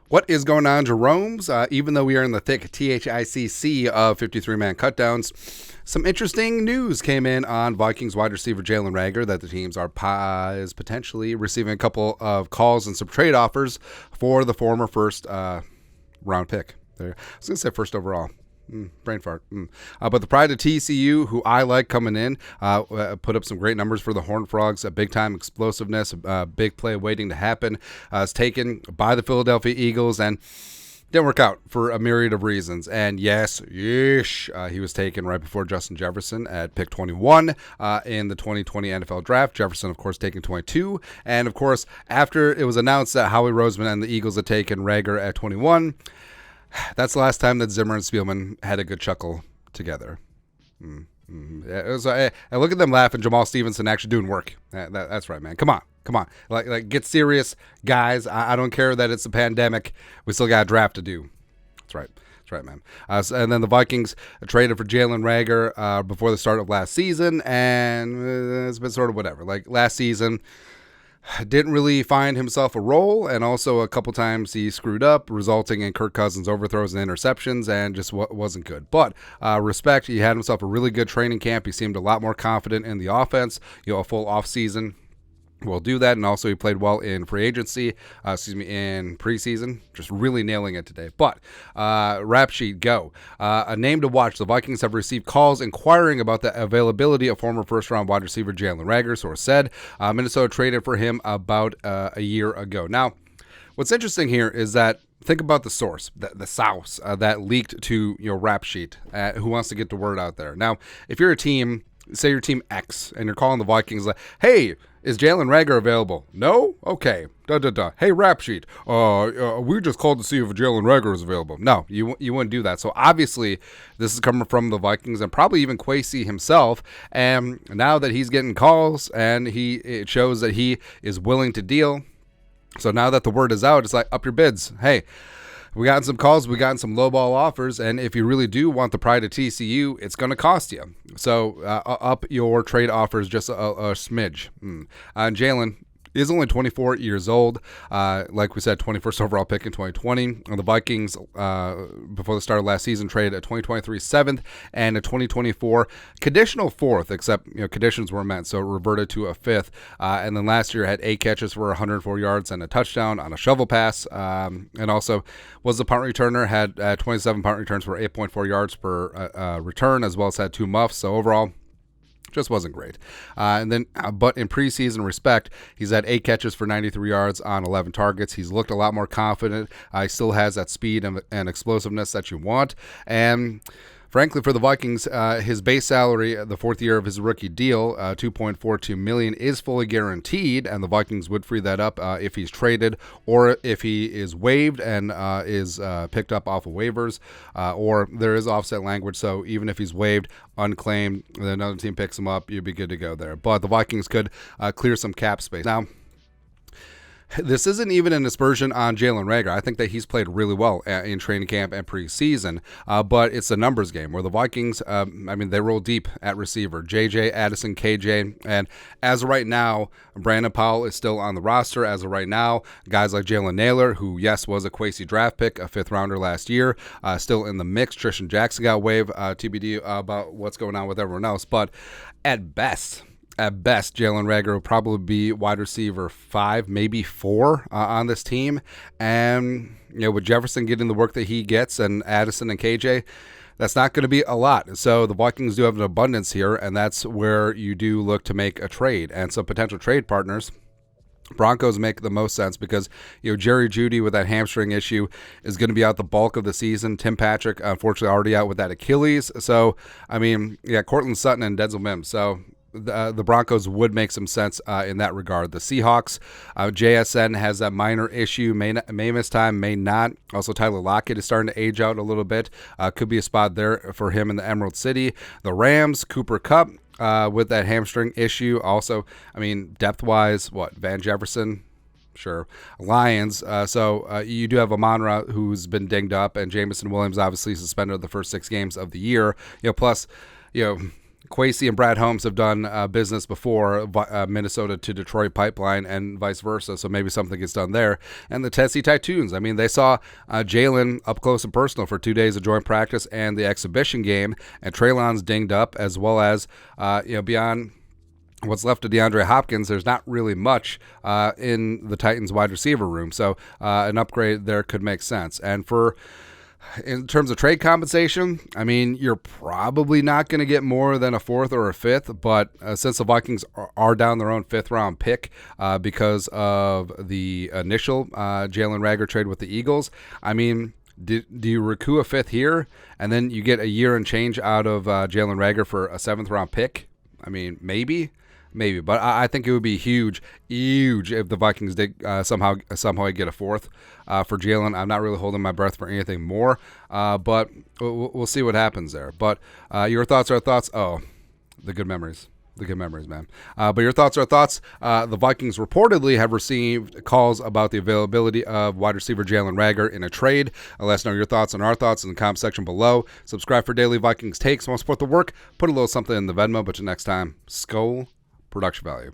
What is going on, Jeromes? Even though we are in the thick THICC of 53-man cutdowns, some interesting news came in on Vikings wide receiver Jalen Reagor that the teams is potentially receiving a couple of calls and some trade offers for the former first round pick. There, I was going to say first overall. Brain fart. But the pride of TCU, who I like coming in, put up some great numbers for the Horned Frogs. A big-time explosiveness, a big play waiting to happen. Is taken by the Philadelphia Eagles and didn't work out for a myriad of reasons. And yes, he was taken right before Justin Jefferson at pick 21 in the 2020 NFL Draft. Jefferson, of course, taken 22. And, of course, after it was announced that Howie Roseman and the Eagles had taken Reagor at 21, that's the last time that Zimmer and Spielman had a good chuckle together. It was, and look at them laughing. Jamal Stevenson actually doing work. That's right, man. Come on. Like get serious, guys. I don't care that it's a pandemic. We still got a draft to do. That's right, man. And then the Vikings traded for Jalen Reagor before the start of last season, and it's been sort of whatever. Like last season, didn't really find himself a role, and also a couple times he screwed up, resulting in Kirk Cousins' overthrows and interceptions, and just wasn't good. But respect, he had himself a really good training camp. He seemed a lot more confident in the offense. A full offseason will do that, and also he played well in free agency, in preseason, just really nailing it today. But rap sheet, go. A name to watch. The Vikings have received calls inquiring about the availability of former first-round wide receiver Jalen Reagor, source said. Minnesota traded for him about a year ago. Now, what's interesting here is that think about the source, the source that leaked to rap sheet, who wants to get the word out there. Now, if you're a team, say you're team X, and you're calling the Vikings like, hey, is Jalen Reagor available? No? Okay. Hey, rap sheet. We just called to see if Jalen Reagor is available. No, you wouldn't do that. So obviously, this is coming from the Vikings and probably even Kwesi himself. And now that he's getting calls and it shows that he is willing to deal. So now that the word is out, it's like, up your bids. Hey, we got some calls, we got some lowball offers, and if you really do want the pride of TCU, it's going to cost you. So up your trade offers just a smidge. And Jalen is only 24 years old. Like we said, 21st overall pick in 2020. And the Vikings, before the start of last season, traded a 2023 7th and a 2024 conditional 4th, except conditions were met, so it reverted to a 5th. And then last year had 8 catches for 104 yards and a touchdown on a shovel pass. And also was the punt returner, had 27 punt returns for 8.4 yards per return, as well as had 2 muffs. So overall, just wasn't great. But in preseason respect, he's had 8 catches for 93 yards on 11 targets. He's looked a lot more confident. He still has that speed and explosiveness that you want. And frankly, for the Vikings, his base salary, the 4th year of his rookie deal, $2.42 million, is fully guaranteed, and the Vikings would free that up if he's traded or if he is waived and is picked up off of waivers, or there is offset language. So even if he's waived, unclaimed, and then another team picks him up, you'd be good to go there. But the Vikings could clear some cap space. Now, this isn't even an aspersion on Jalen Reagor. I think that he's played really well in training camp and preseason, but it's a numbers game where the Vikings, they roll deep at receiver. JJ, Addison, KJ, and as of right now, Brandon Powell is still on the roster. As of right now, guys like Jalen Naylor, who, yes, was a Kwesi draft pick, a 5th rounder last year, still in the mix. Tristan Jackson got waived, TBD about what's going on with everyone else, but at best, Jalen Reagor will probably be wide receiver 5, maybe 4 on this team. And, with Jefferson getting the work that he gets and Addison and KJ, that's not going to be a lot. So the Vikings do have an abundance here, and that's where you do look to make a trade. And so potential trade partners, Broncos make the most sense because, Jerry Jeudy with that hamstring issue is going to be out the bulk of the season. Tim Patrick, unfortunately, already out with that Achilles. So, Cortland Sutton and Denzel Mims. So the Broncos would make some sense in that regard. The Seahawks, JSN has that minor issue, may miss time, may not. Also, Tyler Lockett is starting to age out a little bit. Could be a spot there for him in the Emerald City. The Rams, Cooper Kupp with that hamstring issue. Also, depth-wise, Van Jefferson? Sure. Lions, so you do have Amon-Ra, who's been dinged up, and Jamison Williams obviously suspended the first 6 games of the year. Plus, Kwesi and Brad Holmes have done business before, Minnesota to Detroit pipeline and vice versa, so maybe something gets done there. And the Tennessee Titans, I mean, they saw Jalen up close and personal for 2 days of joint practice and the exhibition game, and Traylon's dinged up, as well as beyond what's left of DeAndre Hopkins, there's not really much in the Titans wide receiver room, so an upgrade there could make sense. And in terms of trade compensation, I mean, you're probably not going to get more than a fourth or a fifth, but since the Vikings are down their own fifth-round pick because of the initial Jalen Reagor trade with the Eagles, I mean, do you recoup a fifth here, and then you get a year and change out of Jalen Reagor for a seventh-round pick? I mean, maybe, but I think it would be huge if the Vikings did somehow get a fourth for Jalen. I'm not really holding my breath for anything more, but we'll see what happens there. But your thoughts are thoughts. Oh, the good memories, man. But your thoughts are thoughts. The Vikings reportedly have received calls about the availability of wide receiver Jalen Reagor in a trade. Let us know your thoughts and our thoughts in the comment section below. Subscribe for daily Vikings takes. Want to support the work? Put a little something in the Venmo. But till next time, Skol. Production value.